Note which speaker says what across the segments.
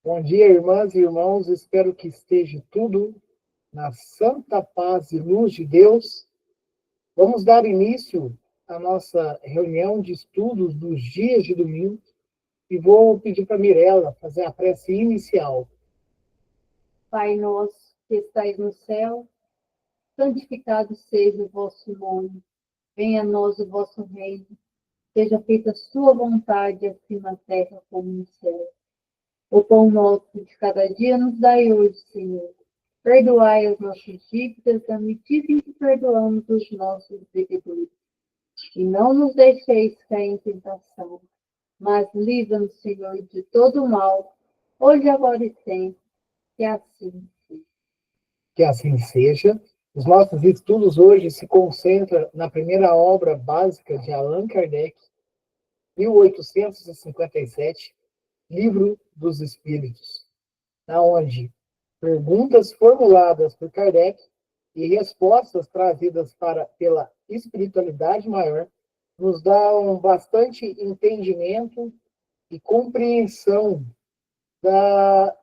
Speaker 1: Bom dia, irmãs e irmãos. Espero que esteja tudo na santa paz e luz de Deus. Vamos dar início à nossa reunião de estudos dos dias de domingo e vou pedir para a Mirella fazer a prece inicial.
Speaker 2: Pai nosso que estais no céu, santificado seja o vosso nome. Venha a nós o vosso reino. Seja feita a sua vontade, assim na terra como no céu. O pão nosso de cada dia nos dai hoje, Senhor. Perdoai as nossas dívidas, da medida em que perdoamos os nossos devedores. E não nos deixeis cair em tentação, mas livra-nos, Senhor, de todo o mal, hoje, agora e sempre. Que assim seja.
Speaker 1: Que assim seja. Os nossos estudos hoje se concentram na primeira obra básica de Allan Kardec, 1857, Livro dos Espíritos, onde perguntas formuladas por Kardec e respostas trazidas pela espiritualidade maior nos dão bastante entendimento e compreensão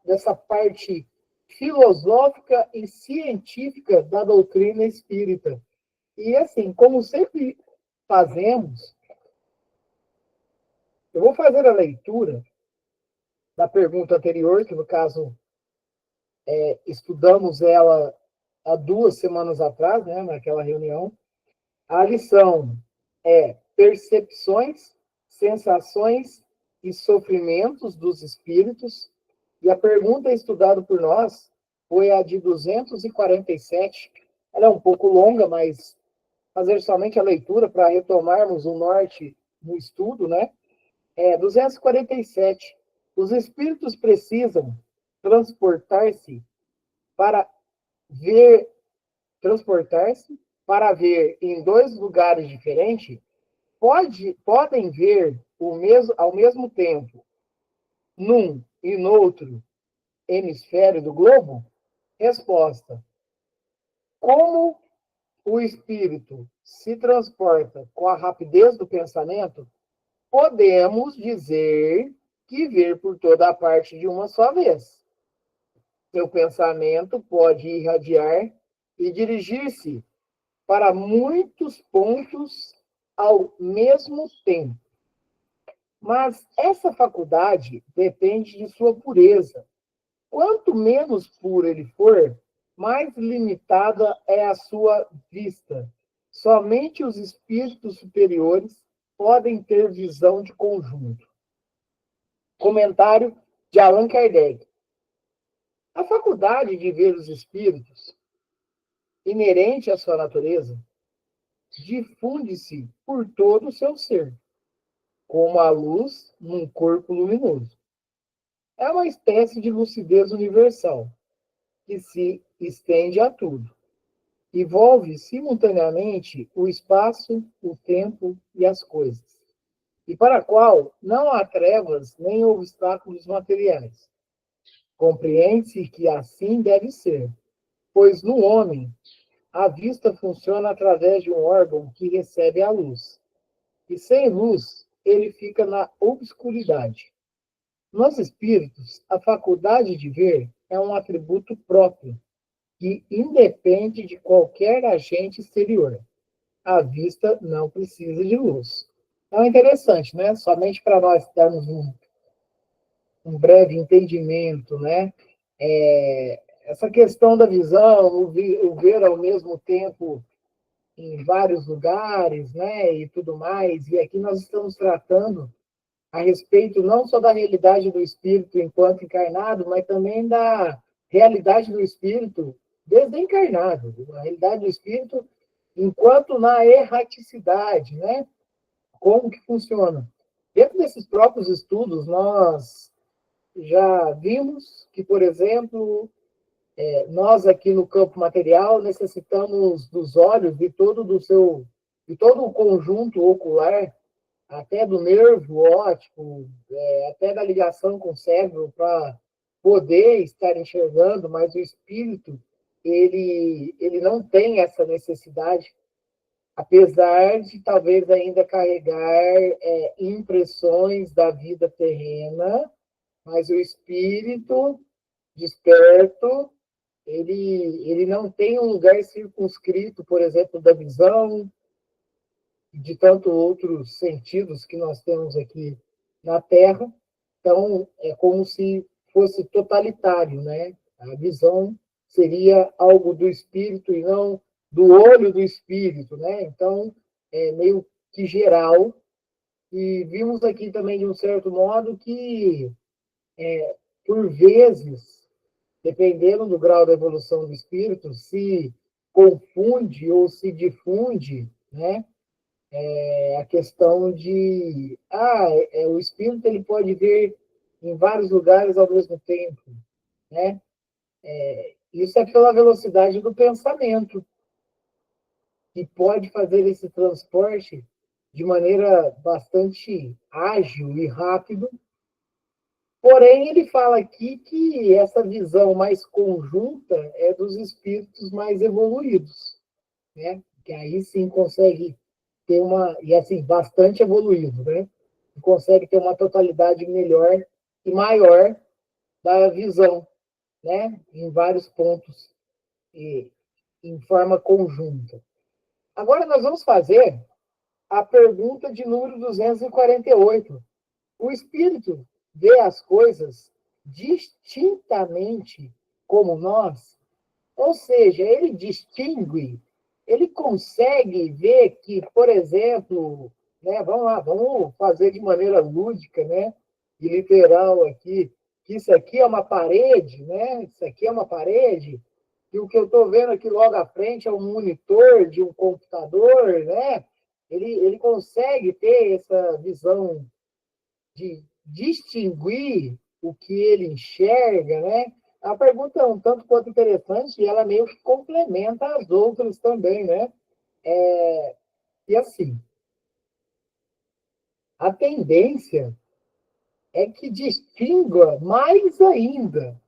Speaker 1: dessa parte filosófica e científica da doutrina espírita. E assim, como sempre fazemos, eu vou fazer a leitura da pergunta anterior, que no caso estudamos ela há 2 semanas atrás, né, naquela reunião. A lição é percepções, sensações e sofrimentos dos espíritos. E a pergunta estudada por nós foi a de 247. Ela é um pouco longa, mas fazer somente a leitura para retomarmos o norte no estudo, né? 247. Os espíritos precisam transportar-se para ver transportar-se para ver em dois lugares diferentes, podem ver ao mesmo tempo num e no outro hemisfério do globo? Resposta: como o espírito se transporta com a rapidez do pensamento, podemos dizer que ver por toda a parte de uma só vez. Seu pensamento pode irradiar e dirigir-se para muitos pontos ao mesmo tempo. Mas essa faculdade depende de sua pureza. Quanto menos puro ele for, mais limitada é a sua vista. Somente os espíritos superiores podem ter visão de conjunto. Comentário de Allan Kardec. A faculdade de ver os espíritos, inerente à sua natureza, difunde-se por todo o seu ser, como a luz num corpo luminoso. É uma espécie de lucidez universal, que se estende a tudo. Envolve simultaneamente o espaço, o tempo e as coisas, e para a qual não há trevas nem obstáculos materiais. Compreende-se que assim deve ser, pois no homem a vista funciona através de um órgão que recebe a luz, e sem luz ele fica na obscuridade. Nos espíritos, a faculdade de ver é um atributo próprio, que independe de qualquer agente exterior. A vista não precisa de luz. Então é interessante, né? Somente para nós darmos um breve entendimento, né? Essa questão da visão, o ver ao mesmo tempo em vários lugares, né? E tudo mais. E aqui nós estamos tratando a respeito não só da realidade do espírito enquanto encarnado, mas também da realidade do espírito desencarnado, a realidade do espírito enquanto na erraticidade, né? Como que funciona? Dentro desses próprios estudos, nós já vimos que, por exemplo, nós aqui no campo material necessitamos dos olhos, de todo o conjunto ocular, até do nervo óptico, até da ligação com o cérebro para poder estar enxergando, mas o espírito, ele não tem essa necessidade, apesar de talvez ainda carregar impressões da vida terrena, Mas o espírito desperto, ele não tem um lugar circunscrito, por exemplo, da visão, de tanto outros sentidos que nós temos aqui na Terra. Então, é como se fosse totalitário, né? A visão seria algo do espírito e não do olho do espírito, né? Então, é meio que geral. E vimos aqui também, de um certo modo, que, por vezes, dependendo do grau da evolução do espírito, se confunde ou se difunde, né? A questão de o espírito ele pode ver em vários lugares ao mesmo tempo, né? Isso é pela velocidade do pensamento, que pode fazer esse transporte de maneira bastante ágil e rápido. Porém, ele fala aqui que essa visão mais conjunta é dos espíritos mais evoluídos, né? Que aí sim consegue ter e assim, bastante evoluído, né? E consegue ter uma totalidade melhor e maior da visão, né? Em vários pontos e em forma conjunta. Agora nós vamos fazer a pergunta de número 248. O espírito vê as coisas distintamente como nós? Ou seja, ele distingue, ele consegue ver que, por exemplo, né, vamos lá, vamos fazer de maneira lúdica, né, e literal aqui, que isso aqui é uma parede, né, isso aqui é uma parede, e o que eu estou vendo aqui logo à frente é um monitor de um computador, né, ele consegue ter essa visão de distinguir o que ele enxerga, né? A pergunta é um tanto quanto interessante e ela meio que complementa as outras também, né? E assim, a tendência é que distingua mais ainda,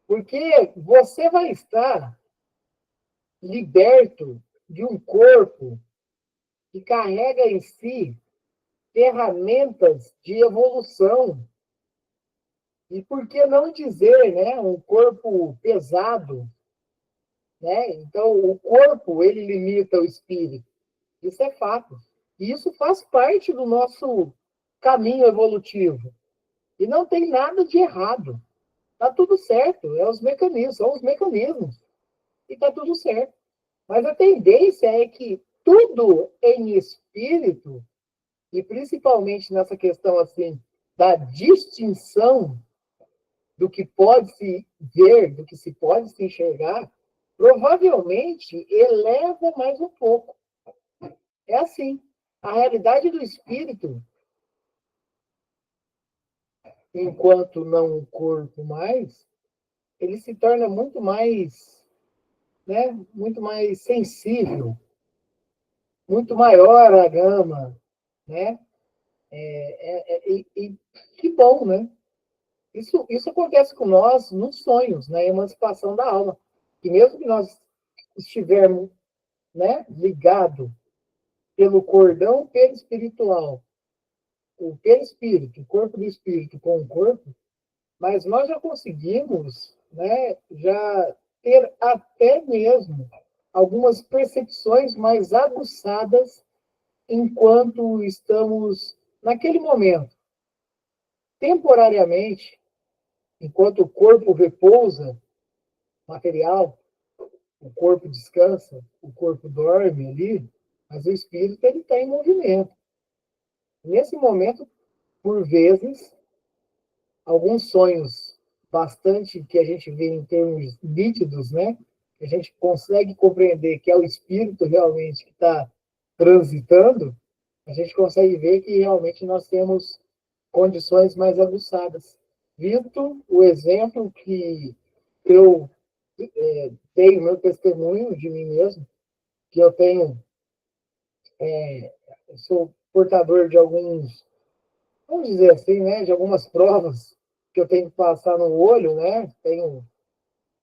Speaker 1: porque você vai estar liberto de um corpo que carrega em si ferramentas de evolução. E por que não dizer, né, um corpo pesado, né? Então, o corpo, ele limita o espírito. Isso é fato. E isso faz parte do nosso caminho evolutivo. E não tem nada de errado. Está tudo certo. São os mecanismos. E está tudo certo. Mas a tendência é que tudo em espírito, e principalmente nessa questão assim da distinção do que pode se ver, do que se pode se enxergar, provavelmente eleva mais um pouco. É assim. A realidade do espírito, enquanto não um corpo mais, ele se torna muito mais, né, muito mais sensível, muito maior a gama, né? E que bom, né? Isso acontece com nós nos sonhos, na emancipação da alma. E mesmo que nós estivermos, né, ligado pelo cordão perispiritual, o perispírito, o corpo do espírito com o corpo, mas nós já conseguimos, né, já ter até mesmo algumas percepções mais aguçadas enquanto estamos naquele momento. Temporariamente, enquanto o corpo repousa, material, o corpo descansa, o corpo dorme ali, mas o espírito ele está em movimento. Nesse momento, por vezes, alguns sonhos bastante que a gente vê em termos nítidos, né? A gente consegue compreender que é o espírito realmente que está transitando, a gente consegue ver que realmente nós temos condições mais aguçadas. Visto o exemplo que eu tenho, meu testemunho de mim mesmo, que eu tenho, eu sou portador de alguns, vamos dizer assim, né, de algumas provas que eu tenho que passar no olho, né? Tenho,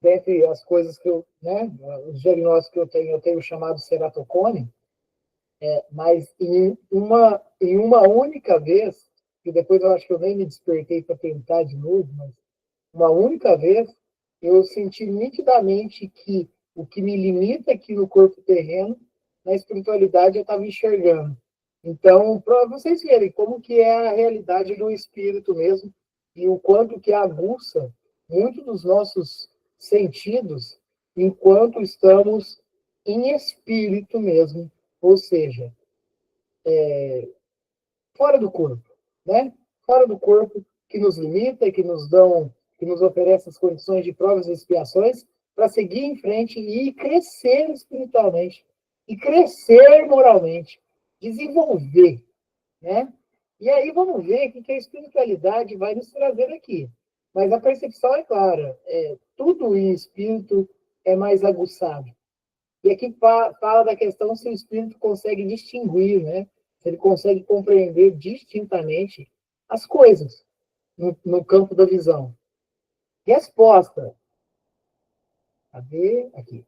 Speaker 1: dentre as coisas que eu, né, os diagnósticos que eu tenho chamado ceratocone, mas em uma única vez e depois eu acho que eu nem me despertei para tentar de novo, mas uma única vez eu senti nitidamente que o que me limita aqui no corpo terreno, na espiritualidade eu estava enxergando. Então, para vocês verem como que é a realidade do espírito mesmo e o quanto que aguça muito dos nossos sentidos enquanto estamos em espírito mesmo, ou seja, fora do corpo, né? Fora do corpo, que nos limita, que nos oferece as condições de provas e expiações para seguir em frente e crescer espiritualmente, e crescer moralmente, desenvolver, né? E aí vamos ver o que a espiritualidade vai nos trazer aqui. Mas a percepção é clara, tudo em espírito é mais aguçado. E aqui fala da questão se o espírito consegue distinguir, né? Se ele consegue compreender distintamente as coisas no campo da visão. Resposta. Cadê? Aqui.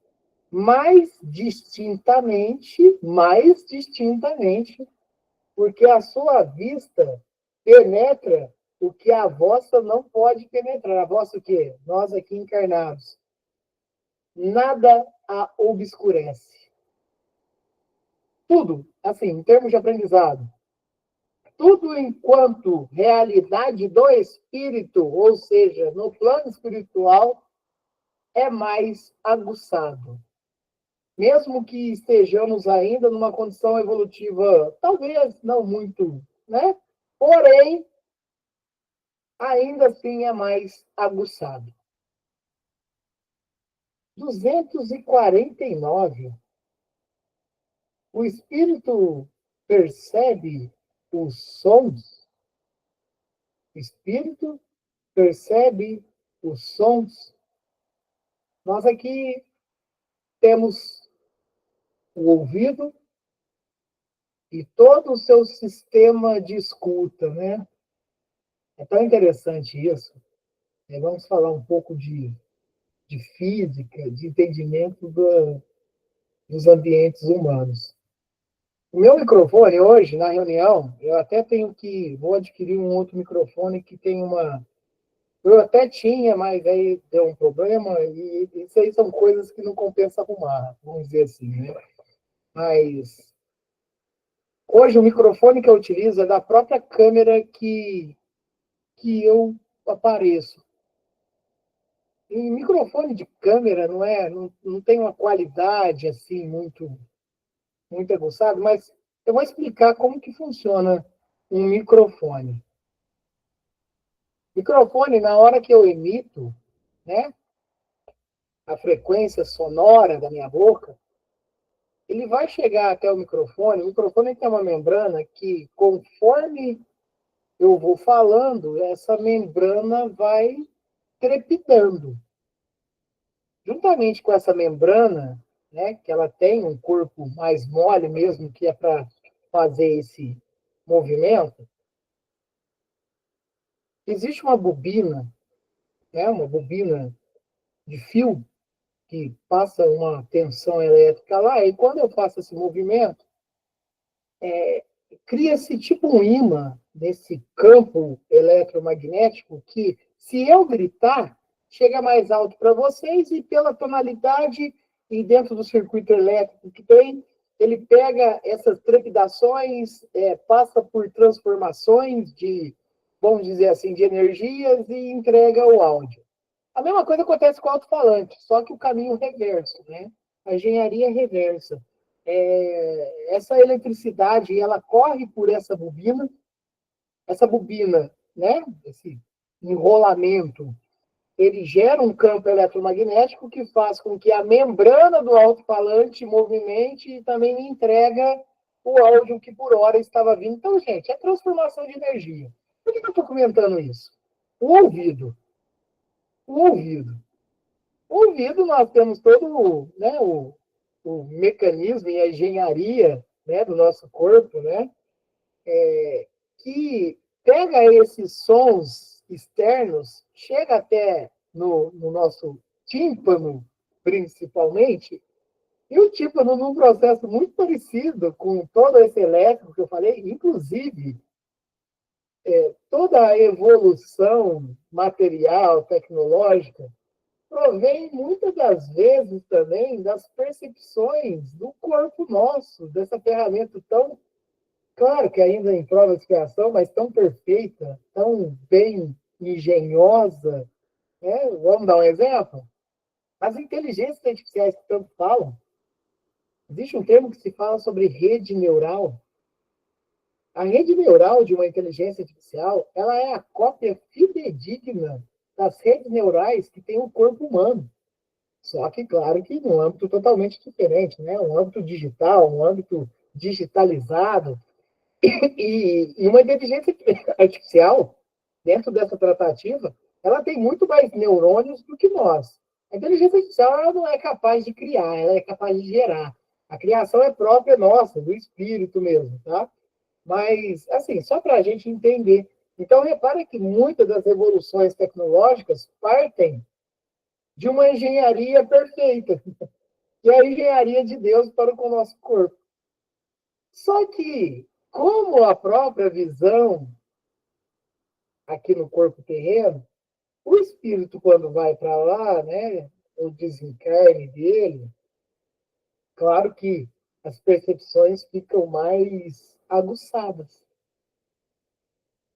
Speaker 1: Mais distintamente, porque a sua vista penetra o que a vossa não pode penetrar. A vossa o quê? Nós aqui encarnados. Nada a obscurece. Tudo, assim, em termos de aprendizado, tudo enquanto realidade do espírito, ou seja, no plano espiritual, é mais aguçado. Mesmo que estejamos ainda numa condição evolutiva, talvez não muito, né? Porém, ainda assim é mais aguçado. 249. O espírito percebe os sons. O espírito percebe os sons. Nós aqui temos o ouvido e todo o seu sistema de escuta, né? É tão interessante isso. Vamos falar um pouco de física, de entendimento dos ambientes humanos. O meu microfone hoje, na reunião, eu até vou adquirir um outro microfone que tem uma. Eu até tinha, mas aí deu um problema, e isso aí são coisas que não compensa arrumar, vamos dizer assim, né? Mas hoje o microfone que eu utilizo é da própria câmera que eu apareço. E microfone de câmera não tem uma qualidade assim muito aguçada, mas eu vou explicar como que funciona um microfone. Microfone, na hora que eu emito, né, a frequência sonora da minha boca, ele vai chegar até o microfone. O microfone tem uma membrana que, conforme eu vou falando, essa membrana vai trepidando. Juntamente com essa membrana, né, que ela tem um corpo mais mole mesmo, que é para fazer esse movimento, existe uma bobina, né, uma bobina de fio, que passa uma tensão elétrica lá, e quando eu faço esse movimento, cria-se tipo um imã nesse campo eletromagnético que, se eu gritar, chega mais alto para vocês e pela tonalidade e dentro do circuito elétrico que tem, ele pega essas trepidações, passa por transformações vamos dizer assim, de energias e entrega o áudio. A mesma coisa acontece com o alto-falante, só que o caminho reverso, né? A engenharia reversa. Essa eletricidade, ela corre por essa bobina, né? Esse enrolamento, ele gera um campo eletromagnético que faz com que a membrana do alto-falante movimente e também me entrega o áudio que por hora estava vindo. Então, gente, é transformação de energia. Por que eu estou comentando isso? O ouvido. O ouvido. O ouvido, nós temos todo, né, o mecanismo e a engenharia, né, do nosso corpo, né, que pega esses sons externos, chega até no nosso tímpano, principalmente, e o tímpano, num processo muito parecido com todo esse elétrico que eu falei, inclusive, toda a evolução material, tecnológica, provém muitas das vezes também das percepções do corpo nosso, dessa ferramenta tão, claro que ainda em prova de expiação, mas tão perfeita, tão bem engenhosa, né? Vamos dar um exemplo? As inteligências artificiais que tanto falam, existe um termo que se fala sobre rede neural. A rede neural de uma inteligência artificial, ela é a cópia fidedigna das redes neurais que tem o corpo humano. Só que, claro, que num âmbito totalmente diferente, né? Um âmbito digital, um âmbito digitalizado. E uma inteligência artificial, dentro dessa tratativa, ela tem muito mais neurônios do que nós. A inteligência artificial ela não é capaz de criar, ela é capaz de gerar. A criação é própria nossa, do espírito mesmo, tá? Mas, assim, só para a gente entender. Então, repara que muitas das revoluções tecnológicas partem de uma engenharia perfeita, que é a engenharia de Deus para com o nosso corpo. Só que, como a própria visão aqui no corpo terreno, o espírito, quando vai para lá, né, o desencarne dele, claro que as percepções ficam mais aguçadas.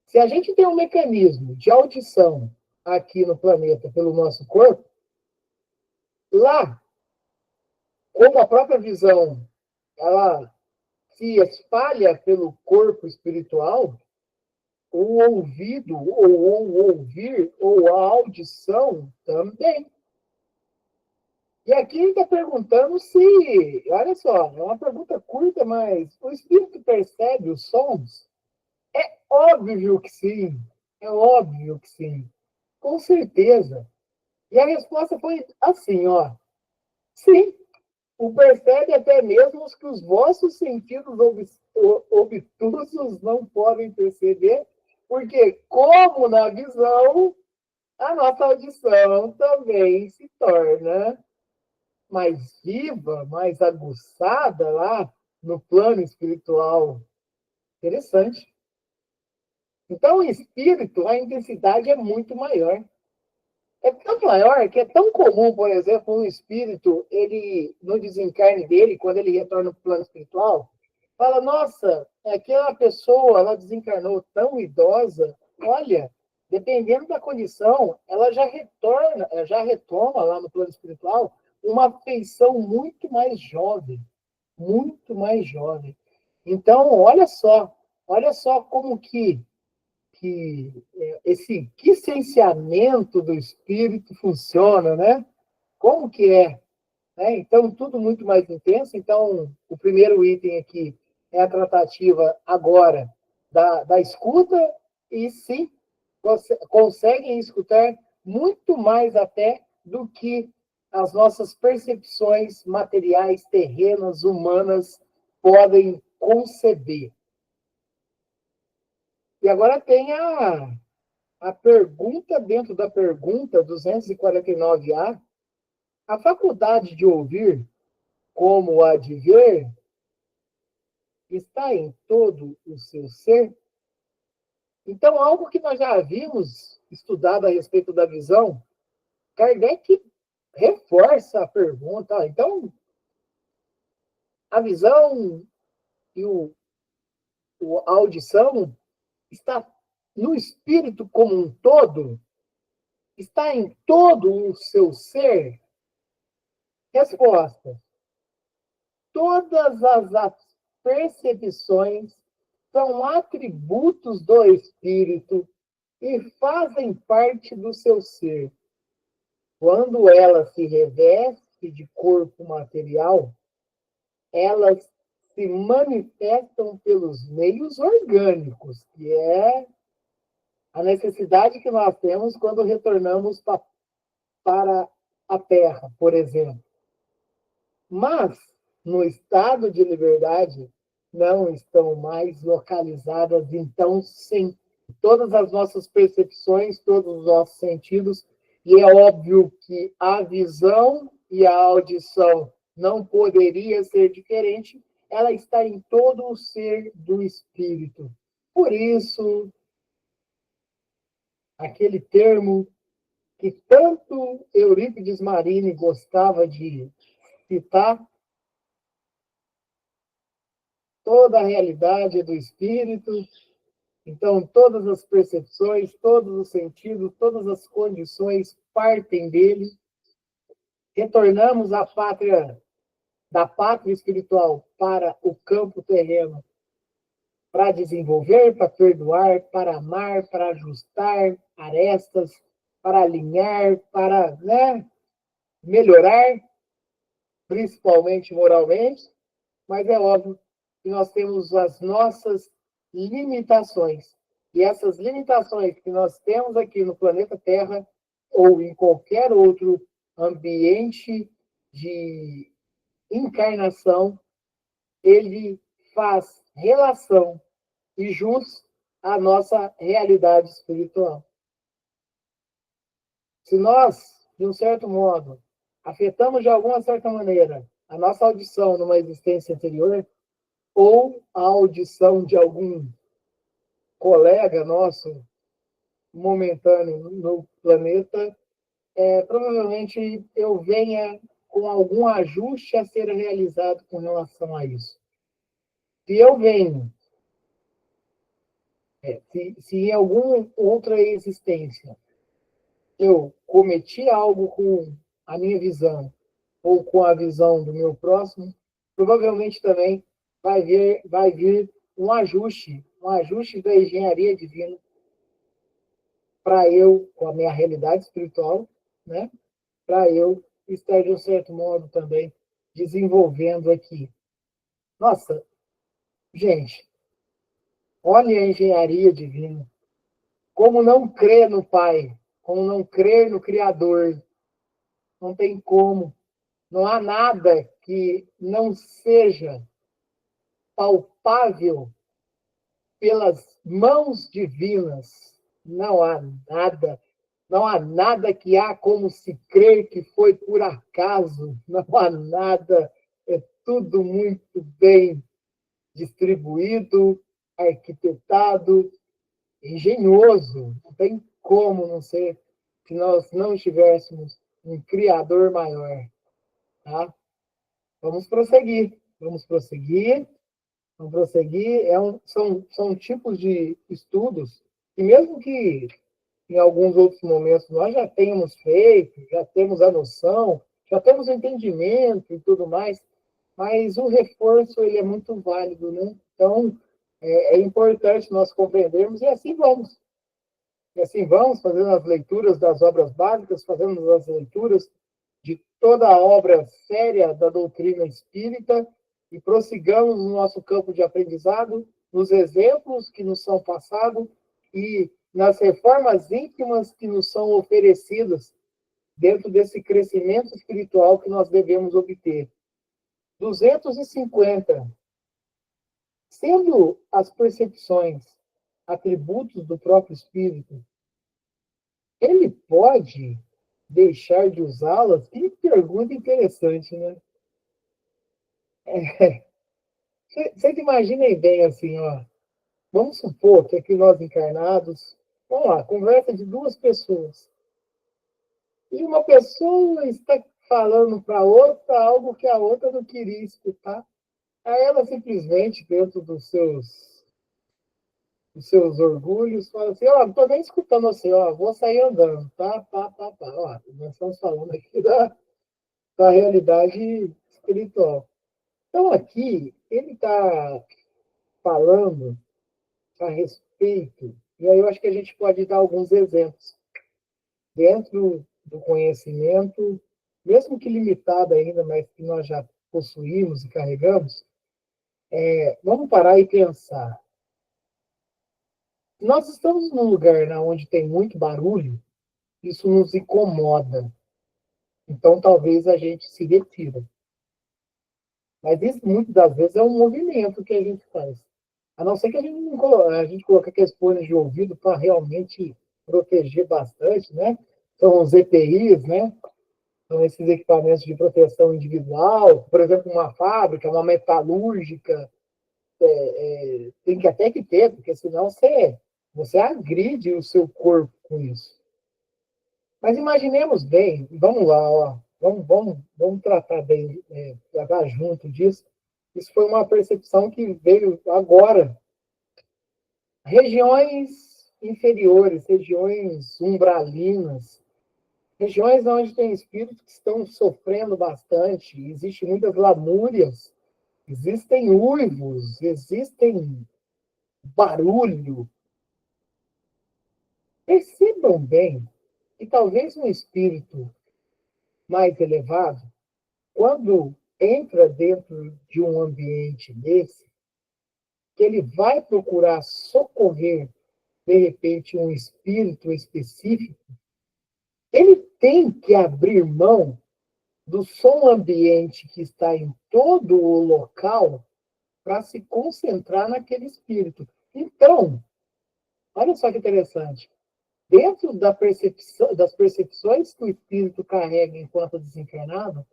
Speaker 1: Se a gente tem um mecanismo de audição aqui no planeta pelo nosso corpo, lá, como a própria visão ela se espalha pelo corpo espiritual, o ouvido, ou o ouvir, ou a audição também. E aqui ele está perguntando se, olha só, é uma pergunta curta, mas o espírito percebe os sons? É óbvio que sim, é óbvio que sim, com certeza. E a resposta foi assim, ó, sim, o percebe até mesmo os que os vossos sentidos obtusos não podem perceber, porque como na visão, a nossa audição também se torna mais viva, mais aguçada lá no plano espiritual. Interessante. Então, o espírito, a intensidade é muito maior. É tão maior que é tão comum, por exemplo, um espírito, ele, no desencarne dele, quando ele retorna para o plano espiritual, fala, nossa, aquela pessoa, ela desencarnou tão idosa, olha, dependendo da condição, ela já retorna, já retoma lá no plano espiritual uma feição muito mais jovem, muito mais jovem. Então, olha só como que esse licenciamento do espírito funciona, né? Como que é? Né? Então, tudo muito mais intenso. Então, o primeiro item aqui é a tratativa agora da escuta, e sim, conseguem escutar muito mais até do que as nossas percepções materiais, terrenas, humanas podem conceber. E agora tem a pergunta dentro da pergunta 249A, a faculdade de ouvir, como a de ver, está em todo o seu ser? Então, algo que nós já havíamos estudado a respeito da visão, Kardec reforça a pergunta. Então, a visão e a audição está no espírito como um todo? Está em todo o seu ser? Resposta. Todas as percepções são atributos do espírito e fazem parte do seu ser. Quando ela se reveste de corpo material, elas se manifestam pelos meios orgânicos, que é a necessidade que nós temos quando retornamos para a Terra, por exemplo. Mas, no estado de liberdade, não estão mais localizadas, então, sem todas as nossas percepções, todos os nossos sentidos, e é óbvio que a visão e a audição não poderia ser diferente, ela está em todo o ser do espírito. Por isso, aquele termo que tanto Eurípides Marini gostava de citar, toda a realidade é do espírito, então todas as percepções, todos os sentidos, todas as condições partem dele. Retornamos à pátria, da pátria espiritual para o campo terreno, para desenvolver, para perdoar, para amar, para ajustar arestas, para alinhar, para, né, melhorar, principalmente moralmente, mas é óbvio que nós temos as nossas limitações. E essas limitações que nós temos aqui no planeta Terra, ou em qualquer outro ambiente de encarnação, ele faz relação e jus à nossa realidade espiritual. Se nós, de um certo modo, afetamos de alguma certa maneira a nossa audição numa existência anterior, ou a audição de algum colega nosso momentâneo no planeta, provavelmente eu venha com algum ajuste a ser realizado com relação a isso. Se eu venho, se em alguma outra existência eu cometi algo com a minha visão ou com a visão do meu próximo, provavelmente também vai vir um ajuste da engenharia divina para eu, com a minha realidade espiritual, né? Para eu estar, de um certo modo, também desenvolvendo aqui. Nossa, gente, olha a engenharia divina. Como não crer no Pai? Como não crer no Criador? Não tem como. Não há nada que não seja palpável pelas mãos divinas. Não há nada. Não há nada que há como se crer que foi por acaso. Não há nada. É tudo muito bem distribuído, arquitetado, engenhoso. Não tem como não ser se nós não tivéssemos um Criador maior. Tá? Vamos prosseguir. Vamos prosseguir. Vamos prosseguir. São tipos de estudos que, mesmo que em alguns outros momentos nós já tenhamos feito, já temos a noção, já temos o entendimento e tudo mais, mas o reforço ele é muito válido, né? Então, é importante nós compreendermos e assim vamos. E assim vamos, fazendo as leituras das obras básicas, fazendo as leituras de toda a obra séria da doutrina espírita e prossigamos no nosso campo de aprendizado, nos exemplos que nos são passados e nas reformas íntimas que nos são oferecidas dentro desse crescimento espiritual que nós devemos obter. 250. Sendo as percepções atributos do próprio espírito, ele pode deixar de usá-las? Que pergunta interessante, né? Vocês imaginem bem assim, ó. Vamos supor que aqui nós encarnados, vamos lá, conversa de duas pessoas. E uma pessoa está falando para outra algo que a outra não queria escutar. Aí ela simplesmente, dentro dos seus orgulhos, fala assim, ó, não estou nem escutando você, ó, vou sair andando, tá? Ó, nós estamos falando aqui da realidade espiritual. Então, aqui, ele está falando a respeito, e aí eu acho que a gente pode dar alguns exemplos. Dentro do conhecimento, mesmo que limitado ainda, mas que nós já possuímos e carregamos, vamos parar e pensar. Nós estamos num lugar onde tem muito barulho, isso nos incomoda. Então, talvez a gente se retira. Mas isso, muitas das vezes, é um movimento que a gente faz. A não ser que a gente coloque aqueles fones de ouvido para realmente proteger bastante, né? São os EPIs, né? São esses equipamentos de proteção individual. Por exemplo, uma fábrica, uma metalúrgica, tem que até que ter, porque senão você Você agride o seu corpo com isso. Mas imaginemos bem, vamos lá, ó, vamos tratar bem, tratar junto disso. Isso foi uma percepção que veio agora. Regiões inferiores, regiões umbralinas, regiões onde tem espíritos que estão sofrendo bastante, existem muitas lamúrias, existem uivos, existem barulho. Percebam bem que talvez um espírito mais elevado, quando entra dentro de um ambiente desse, que ele vai procurar socorrer, de repente, um espírito específico, ele tem que abrir mão do som ambiente que está em todo o local para se concentrar naquele espírito. Então, olha só que interessante. Dentro das percepções que o espírito carrega enquanto desencarnado,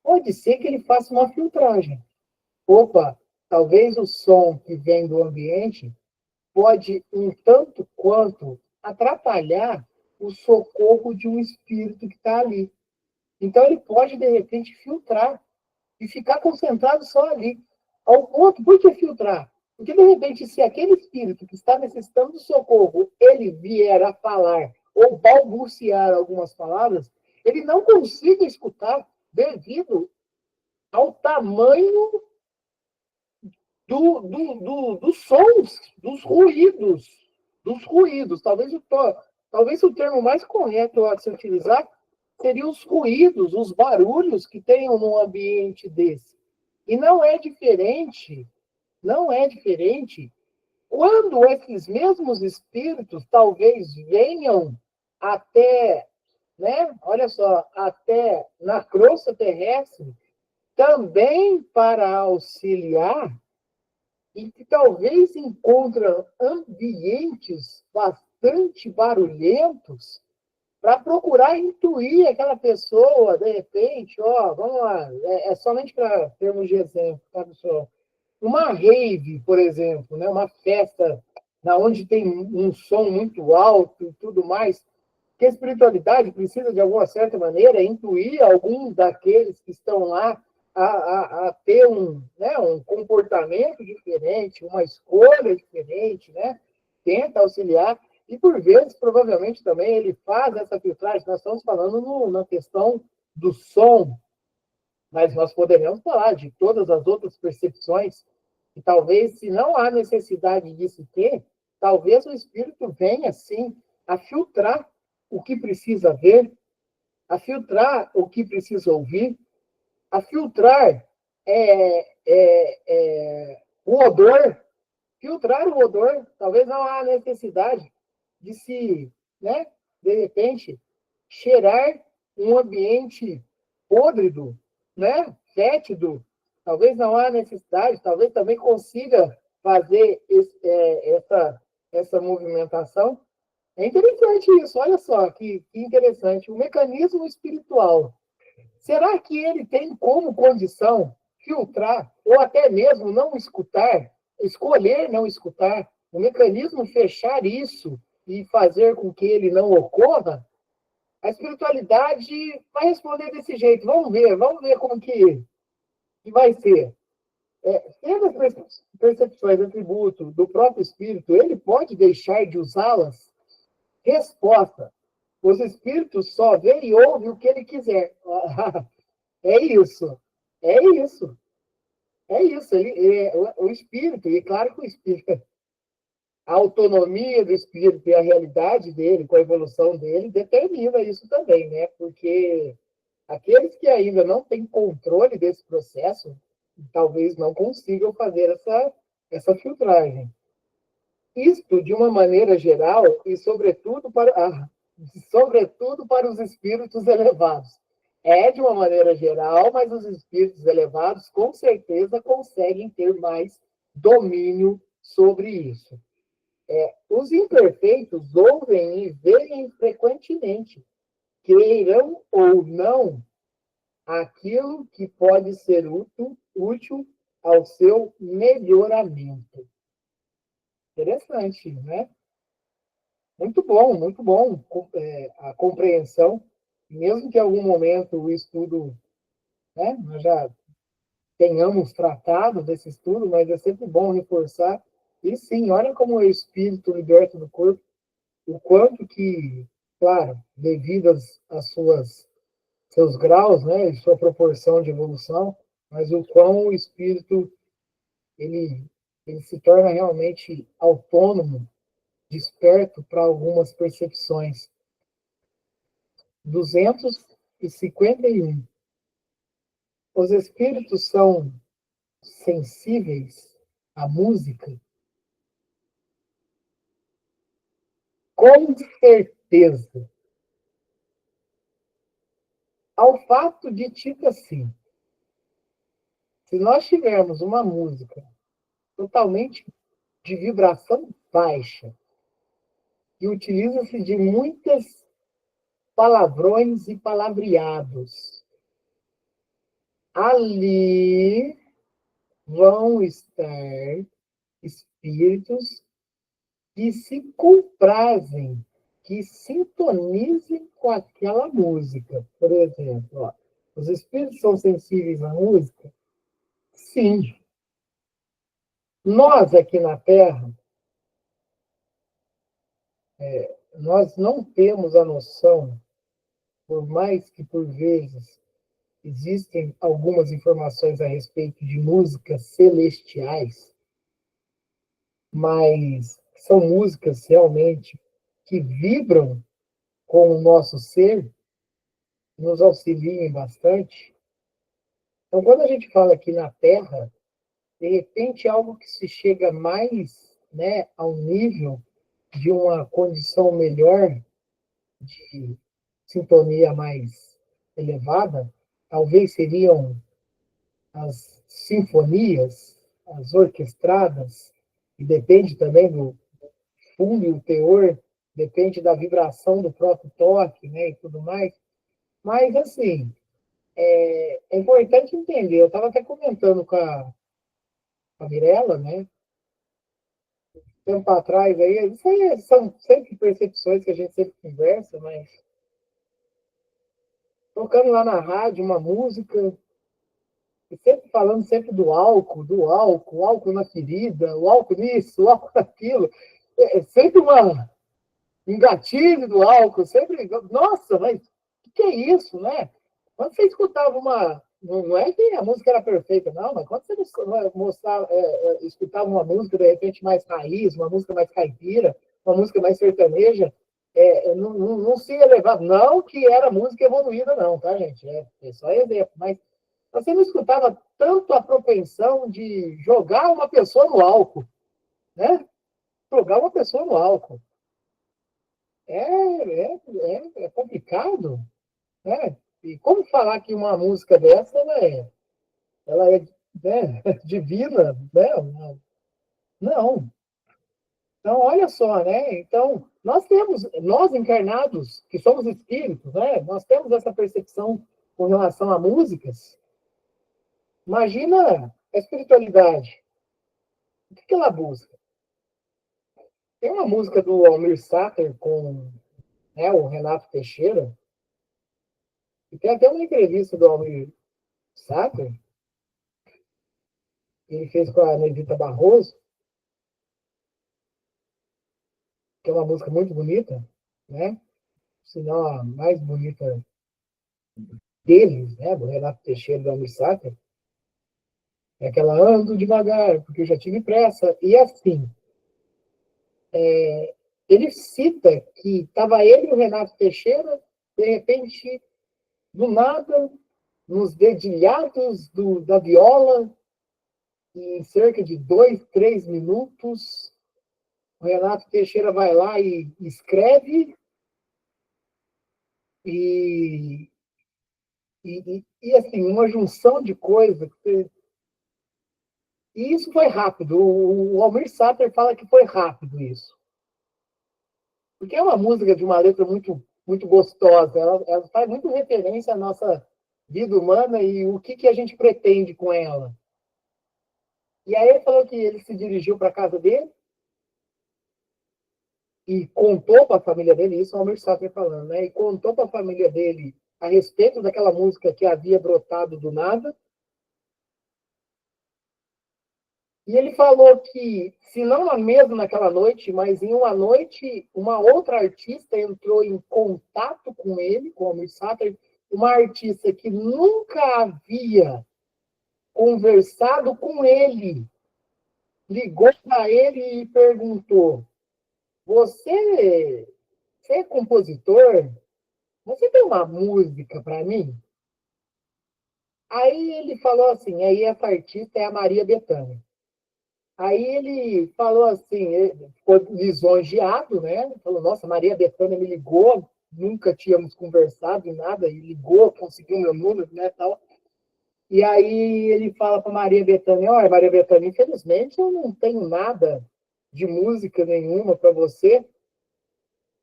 Speaker 1: pode ser que ele faça uma filtragem. Opa, talvez o som que vem do ambiente pode, um tanto quanto, atrapalhar o socorro de um espírito que está ali. Então, ele pode, de repente, filtrar e ficar concentrado só ali. Ao ponto, por que filtrar? Porque, de repente, se aquele espírito que está necessitando de socorro, ele vier a falar ou balbuciar algumas palavras, ele não consiga escutar devido ao tamanho dos sons, dos ruídos. Talvez o termo mais correto a se utilizar seria os ruídos, os barulhos que tenham num ambiente desse. E não é diferente quando esses mesmos espíritos talvez venham até, né, olha só, até na crosta terrestre, também para auxiliar e que talvez encontram ambientes bastante barulhentos para procurar intuir aquela pessoa, de repente, ó, vamos lá, somente para termos de exemplo, tá, pessoal? Uma rave, por exemplo, né, uma festa na onde tem um som muito alto e tudo mais, que a espiritualidade precisa, de alguma certa maneira, intuir algum daqueles que estão lá a ter um comportamento diferente, uma escolha diferente, né? Tenta auxiliar, e por vezes, provavelmente também, ele faz essa filtragem. Nós estamos falando na questão do som, mas nós poderíamos falar de todas as outras percepções, e talvez, se não há necessidade de se ter, talvez o espírito venha, sim, a filtrar o que precisa ver, a filtrar o que precisa ouvir, a filtrar o odor, filtrar o odor. Talvez não há necessidade de se, né, de repente, cheirar um ambiente podrido, né, fétido. Talvez não há necessidade, talvez também consiga fazer essa movimentação. É interessante isso, olha só que interessante. O mecanismo espiritual. Será que ele tem como condição filtrar, ou até mesmo não escutar, escolher não escutar, o mecanismo fechar isso e fazer com que ele não ocorra? A espiritualidade vai responder desse jeito. Vamos ver como que vai ser. Tendo as percepções, atributo do próprio espírito, ele pode deixar de usá-las? Resposta: os espíritos só veem e ouvem o que ele quiser. É isso. É isso. É isso. O espírito, e claro que o espírito, a autonomia do espírito e a realidade dele, com a evolução dele, determina isso também, né? Porque aqueles que ainda não têm controle desse processo, talvez não consigam fazer essa filtragem. Isto, de uma maneira geral, e sobretudo para os espíritos elevados. É de uma maneira geral, mas os espíritos elevados, com certeza, conseguem ter mais domínio sobre isso. Os imperfeitos ouvem e veem frequentemente, queiram ou não, aquilo que pode ser útil ao seu melhoramento. Interessante, né? muito bom a compreensão, mesmo que em algum momento o estudo, né, nós já tenhamos tratado desse estudo, mas é sempre bom reforçar. E sim, olha como o espírito liberta do corpo, o quanto que, claro, devido às suas seus graus, né, e sua proporção de evolução, mas o quão o espírito ele, ele se torna realmente autônomo, desperto para algumas percepções. 251. Os espíritos são sensíveis à música? Com certeza. Ao fato de, tipo assim, se nós tivermos uma música totalmente de vibração baixa, e utiliza-se de muitas palavrões e palavreados, ali vão estar espíritos que se comprazem, que sintonizem com aquela música. Por exemplo, ó, os espíritos são sensíveis à música? Sim. Nós aqui na Terra, nós não temos a noção, por mais que por vezes existem algumas informações a respeito de músicas celestiais, mas são músicas realmente que vibram com o nosso ser, nos auxiliam bastante. Então, quando a gente fala aqui na Terra, de repente algo que se chega mais, né, a um nível de uma condição melhor, de sintonia mais elevada, talvez seriam as sinfonias, as orquestradas, e depende também do fundo e o teor, depende da vibração do próprio toque, né, e tudo mais. Mas, assim, é importante entender, eu estava até comentando com a Mirella, né, tempo atrás, aí, isso aí são sempre percepções que a gente sempre conversa, mas tocando lá na rádio uma música, e sempre falando sempre do álcool na ferida, o álcool nisso, o álcool naquilo. Sempre um gatilho do álcool, sempre. Nossa, mas o que é isso, né? Quando você escutava uma. Não é que a música era perfeita, não, mas quando você mostrava, escutava uma música, de repente, mais raiz, uma música mais caipira, uma música mais sertaneja, não se elevava. Não que era música evoluída, não, tá, gente? É só exemplo. Mas você não escutava tanto a propensão de jogar uma pessoa no álcool, né? Jogar uma pessoa no álcool. É complicado, né? E como falar que uma música dessa ela é, né, divina, né? Não. Então, olha só, né? Então, nós encarnados, que somos espíritos, né? Nós temos essa percepção com relação a músicas. Imagina a espiritualidade. O que ela busca? Tem uma música do Almir Sater com, né, o Renato Teixeira, e tem até uma entrevista do Almir Sater, que ele fez com a Nevita Barroso, que é uma música muito bonita, né? Se não a mais bonita deles, né? Do Renato Teixeira e do Almir Sater, é aquela ando devagar, porque eu já tive pressa. E assim, ele cita que estava ele e o Renato Teixeira, de repente, do nada, nos dedilhados da viola, em cerca de 2, 3 minutos, o Renato Teixeira vai lá e escreve, e, assim, uma junção de coisas. E isso foi rápido. O Almir Sater fala que foi rápido isso. Porque é uma música de uma letra muito, muito gostosa. Ela faz muito referência à nossa vida humana e o que a gente pretende com ela. E aí ele falou que ele se dirigiu para a casa dele, e contou para a família dele, isso é o Almir Sater falando, né? E contou para a família dele a respeito daquela música que havia brotado do nada. E ele falou que, se não mesmo naquela noite, mas em uma noite, uma outra artista entrou em contato com ele, com o Almir Sater, uma artista que nunca havia conversado com ele, ligou para ele e perguntou: você é compositor? Você tem uma música para mim? Aí ele falou assim, aí essa artista é a Maria Bethânia. Aí ele falou assim, ele ficou lisonjeado, né? Falou, nossa, Maria Bethânia me ligou, nunca tínhamos conversado em nada, e ligou, conseguiu meu número, né, tal. E aí ele fala para Maria Bethânia, olha, Maria Bethânia, infelizmente eu não tenho nada de música nenhuma para você,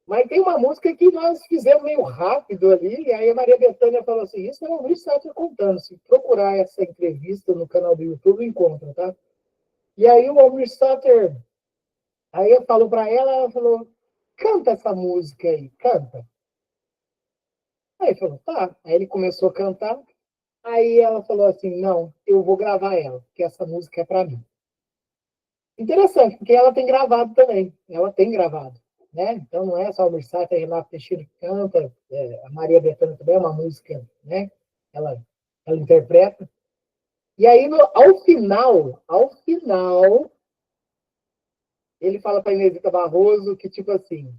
Speaker 1: mas tem uma música que nós fizemos meio rápido ali, e aí a Maria Bethânia falou assim, isso é o Luiz Sátiro contando, se procurar essa entrevista no canal do YouTube, encontra, tá? E aí o Almir Sater, aí eu falo para ela, ela falou, canta essa música aí, canta. Aí ele falou, tá. Aí ele começou a cantar, aí ela falou assim, não, eu vou gravar ela, porque essa música é para mim. Interessante, porque ela tem gravado também, ela tem gravado, né? Então não é só o Almir Sater, a Renata Teixeira que canta, a Maria Bethânia também é uma música, né? Ela, ela interpreta. E aí, ao final, ele fala para Inesita Barroso que, tipo assim,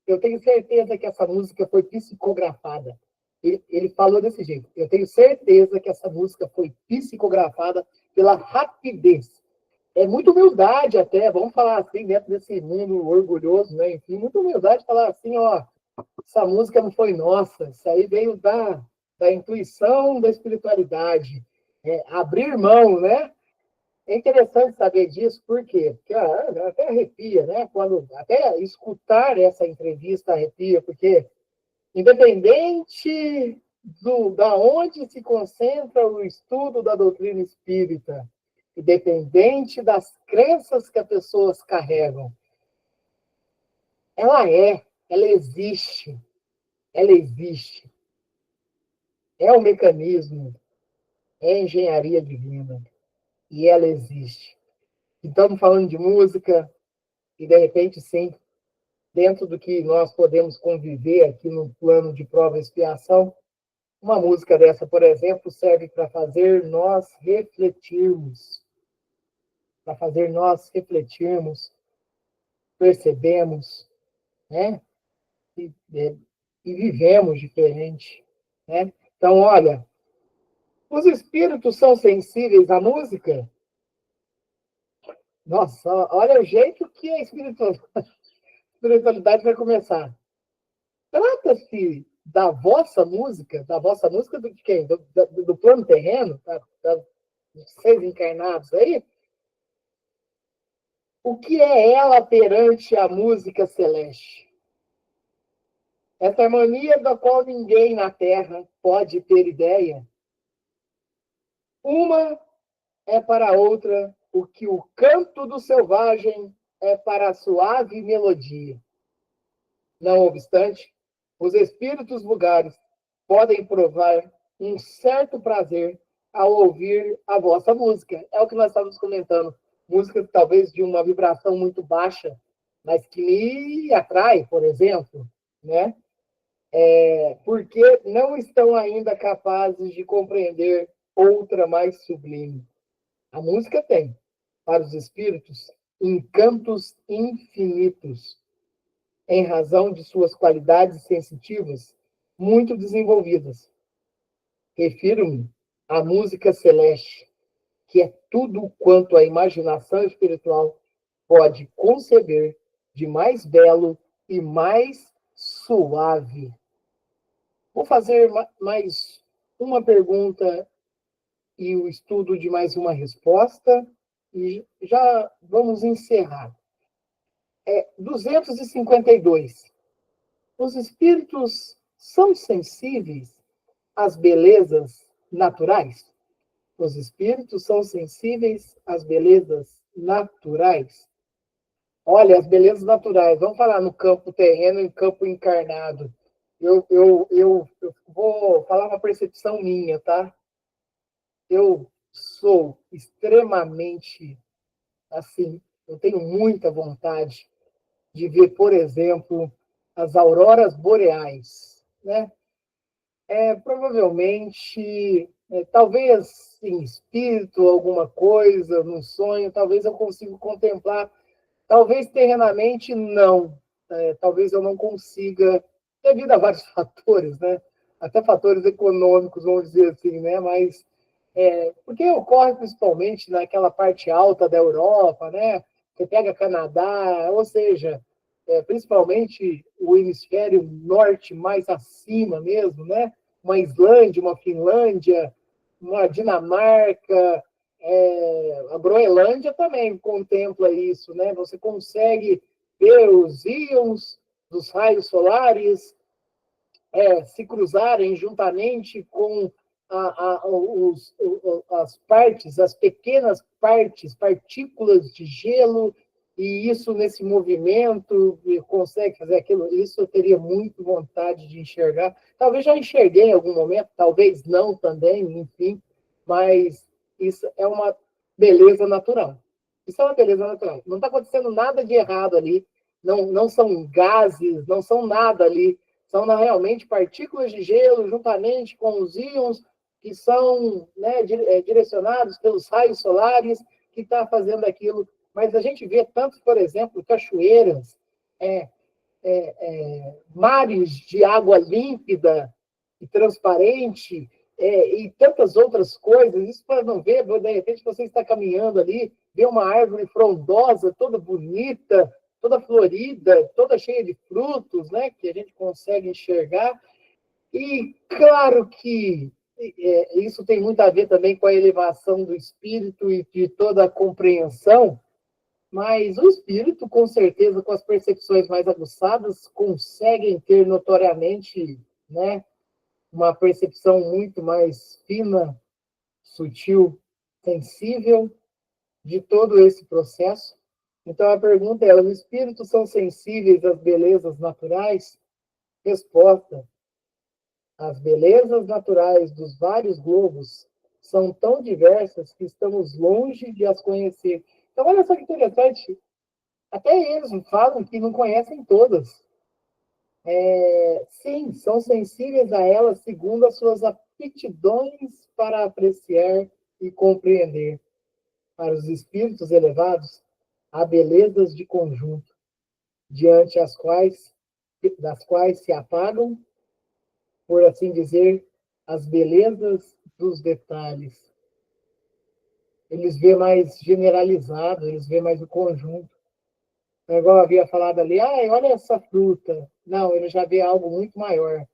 Speaker 1: eu tenho certeza que essa música foi psicografada. Ele falou desse jeito. Eu tenho certeza que essa música foi psicografada pela rapidez. É muita humildade até, vamos falar assim, dentro desse mundo orgulhoso, né? Enfim, muita humildade falar assim, ó, essa música não foi nossa, isso aí veio da intuição, da espiritualidade. Abrir mão, né? É interessante saber disso, por quê? Porque até arrepia, né? Quando, até escutar essa entrevista arrepia, porque independente da onde se concentra o estudo da doutrina espírita, independente das crenças que as pessoas carregam, ela existe, ela existe. É o mecanismo, é a engenharia divina, e ela existe. Então, estamos falando de música, e de repente, sim, dentro do que nós podemos conviver aqui no plano de prova e expiação, uma música dessa, por exemplo, serve para fazer nós refletirmos, percebemos, né? E, e vivemos diferente, né? Então, olha, os espíritos são sensíveis à música? Nossa, olha o jeito que a espiritualidade vai começar. Trata-se da vossa música de quem? Do plano terreno, dos seres encarnados aí? O que é ela perante a música celeste? Essa harmonia da qual ninguém na Terra pode ter ideia. Uma é para a outra o que o canto do selvagem é para a suave melodia. Não obstante, os espíritos vulgares podem provar um certo prazer ao ouvir a vossa música. É o que nós estávamos comentando. Música talvez de uma vibração muito baixa, mas que me atrai, por exemplo, né? Porque não estão ainda capazes de compreender outra mais sublime. A música tem, para os espíritos, encantos infinitos, em razão de suas qualidades sensitivas muito desenvolvidas. Refiro-me à música celeste, que é tudo quanto a imaginação espiritual pode conceber de mais belo e mais suave. Vou fazer mais uma pergunta e o estudo de mais uma resposta, e já vamos encerrar. 252. Os espíritos são sensíveis às belezas naturais? Os espíritos são sensíveis às belezas naturais? Olha, as belezas naturais. Vamos falar no campo terreno e campo encarnado. Eu vou falar uma percepção minha, tá? Eu sou extremamente, assim, eu tenho muita vontade de ver, por exemplo, as auroras boreais, né? Provavelmente, talvez em espírito, alguma coisa, num sonho, talvez eu consiga contemplar. Talvez terrenamente não. Talvez eu não consiga, devido a vários fatores, né? Até fatores econômicos, vamos dizer assim, né? Mas porque ocorre principalmente naquela parte alta da Europa, né? Você pega Canadá, ou seja, principalmente o hemisfério norte mais acima mesmo, né? Uma Islândia, uma Finlândia, uma Dinamarca, a Groenlândia também contempla isso, né? Você consegue ver os íons dos raios solares se cruzarem juntamente com as partes, as pequenas partes, partículas de gelo, e isso nesse movimento consegue fazer aquilo. Isso eu teria muito vontade de enxergar. Talvez já enxerguei em algum momento, talvez não também, enfim, mas isso é uma beleza natural. Isso é uma beleza natural. Não está acontecendo nada de errado ali, não são gases, não são nada ali, são realmente partículas de gelo juntamente com os íons que são, né, direcionados pelos raios solares que está fazendo aquilo. Mas a gente vê tanto, por exemplo, cachoeiras, mares de água límpida e transparente, e tantas outras coisas. Isso para não ver, de repente você está caminhando ali, vê uma árvore frondosa, toda bonita, toda florida, toda cheia de frutos, né, que a gente consegue enxergar. E claro que isso tem muito a ver também com a elevação do espírito e de toda a compreensão, mas o espírito, com certeza, com as percepções mais aguçadas, conseguem ter notoriamente, né, uma percepção muito mais fina, sutil, sensível de todo esse processo. Então a pergunta é: os espíritos são sensíveis às belezas naturais? Resposta: as belezas naturais dos vários globos são tão diversas que estamos longe de as conhecer. Então, olha só que interessante. Até eles falam que não conhecem todas. Sim, são sensíveis a elas segundo as suas aptidões para apreciar e compreender. Para os espíritos elevados, há belezas de conjunto, diante das quais se apagam, por assim dizer, as belezas dos detalhes. Eles vê mais generalizado, eles vê mais o conjunto. É igual eu havia falado ali, olha essa fruta. Não, ele já vê algo muito maior.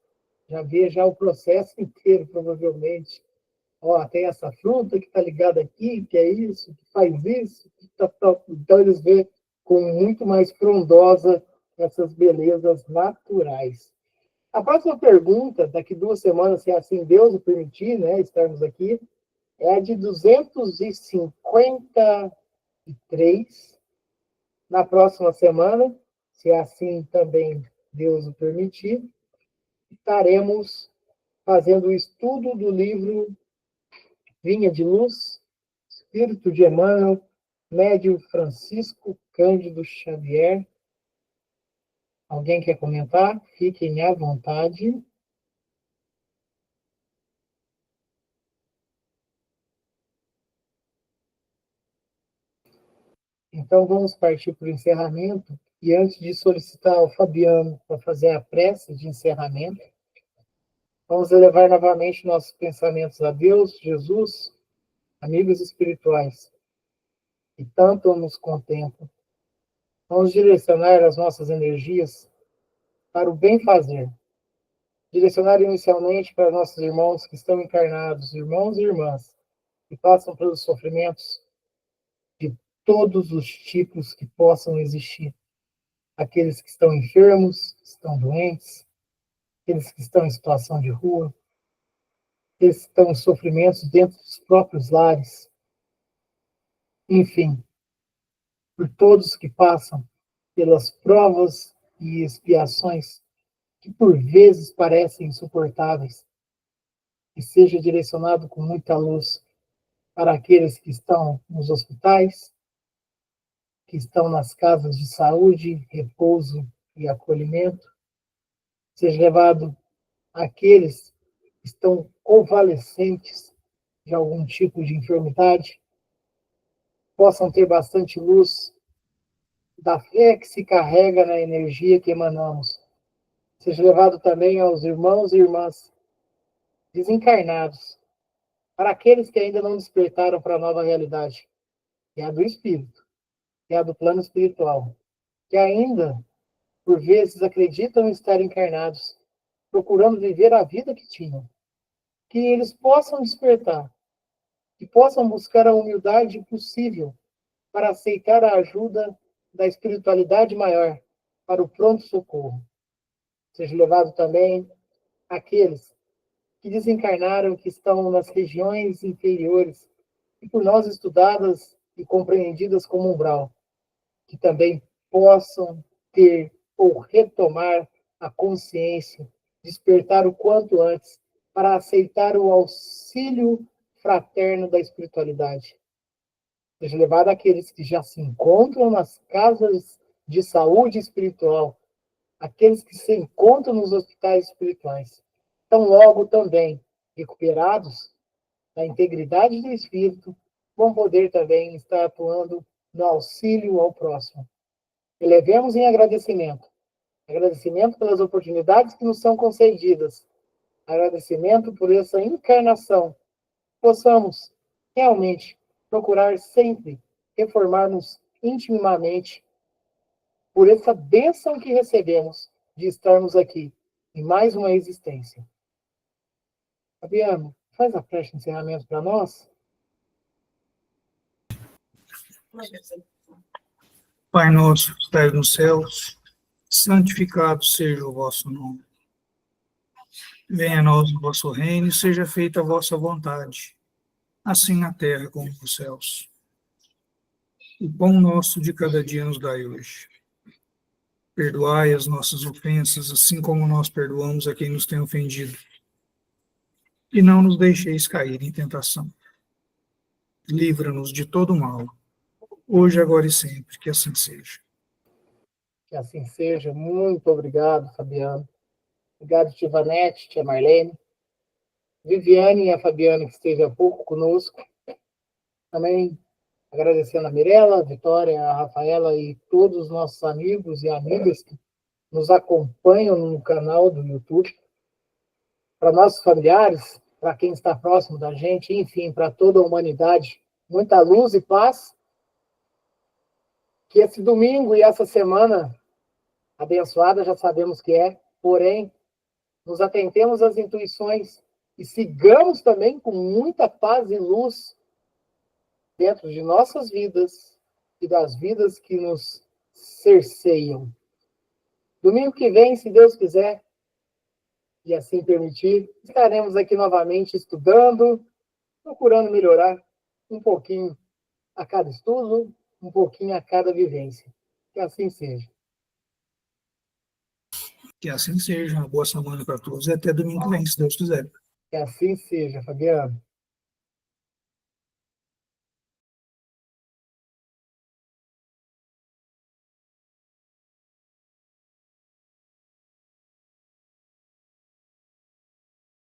Speaker 1: Já vê já o processo inteiro, provavelmente. Ó, tem essa fruta que está ligada aqui, que é isso, que faz isso. Então, eles vê com muito mais frondosa essas belezas naturais. A próxima pergunta, daqui 2 semanas, se assim Deus o permitir, né, estarmos aqui, é a de 253. Na próxima semana, se assim também Deus o permitir, estaremos fazendo o estudo do livro Vinha de Luz, Espírito de Emmanuel, Médio Francisco Cândido Xavier. Alguém quer comentar? Fiquem à vontade. Então, vamos partir para o encerramento. E antes de solicitar ao Fabiano para fazer a prece de encerramento, vamos elevar novamente nossos pensamentos a Deus, Jesus, amigos espirituais, que tanto nos contemplam. Vamos direcionar as nossas energias para o bem-fazer. Direcionar inicialmente para nossos irmãos que estão encarnados, irmãos e irmãs, que passam pelos sofrimentos de todos os tipos que possam existir. Aqueles que estão enfermos, que estão doentes, aqueles que estão em situação de rua, aqueles que estão em sofrimentos dentro dos próprios lares, enfim, por todos que passam pelas provas e expiações que por vezes parecem insuportáveis, que seja direcionado com muita luz para aqueles que estão nos hospitais, que estão nas casas de saúde, repouso e acolhimento, seja levado àqueles que estão convalescentes de algum tipo de enfermidade, possam ter bastante luz da fé que se carrega na energia que emanamos. Seja levado também aos irmãos e irmãs desencarnados, para aqueles que ainda não despertaram para a nova realidade, que é a do espírito, que é a do plano espiritual, que ainda, por vezes, acreditam estar encarnados, procurando viver a vida que tinham, que eles possam despertar, que possam buscar a humildade possível para aceitar a ajuda da espiritualidade maior para o pronto socorro. Seja levado também aqueles que desencarnaram, que estão nas regiões inferiores, e por nós estudadas e compreendidas como umbral, que também possam ter ou retomar a consciência, despertar o quanto antes, para aceitar o auxílio fraterno da espiritualidade. Seja levado àqueles que já se encontram nas casas de saúde espiritual, aqueles que se encontram nos hospitais espirituais, tão logo também recuperados da integridade do espírito, vão poder também estar atuando no auxílio ao próximo. Elevemos em agradecimento. Agradecimento pelas oportunidades que nos são concedidas. Agradecimento por essa encarnação. Possamos realmente procurar sempre reformar-nos intimamente por essa bênção que recebemos de estarmos aqui em mais uma existência. Fabiano, faz a prece de encerramento para nós.
Speaker 3: Pai nosso que estais nos céus, santificado seja o vosso nome. Venha a nós o vosso reino e seja feita a vossa vontade, assim na terra como nos céus. O pão nosso de cada dia nos dai hoje. Perdoai as nossas ofensas, assim como nós perdoamos a quem nos tem ofendido. E não nos deixeis cair em tentação. Livra-nos de todo mal, hoje, agora e sempre, que assim seja.
Speaker 1: Que assim seja. Muito obrigado, Fabiano. Obrigado, tia Vanete, tia Marlene. Viviane e a Fabiana, que esteve há pouco conosco. Também agradecendo a Mirella, a Vitória, a Rafaela e todos os nossos amigos e amigas que nos acompanham no canal do YouTube. Para nossos familiares, para quem está próximo da gente, enfim, para toda a humanidade, muita luz e paz. Que esse domingo e essa semana abençoada já sabemos que é, porém, nos atentemos às intuições e sigamos também com muita paz e luz dentro de nossas vidas e das vidas que nos cerceiam. Domingo que vem, se Deus quiser e assim permitir, estaremos aqui novamente estudando, procurando melhorar um pouquinho a cada estudo, um pouquinho a cada vivência. Que assim seja.
Speaker 3: Que assim seja. Uma boa semana para todos e até domingo que vem, se Deus quiser.
Speaker 1: Que assim seja, Fabiano.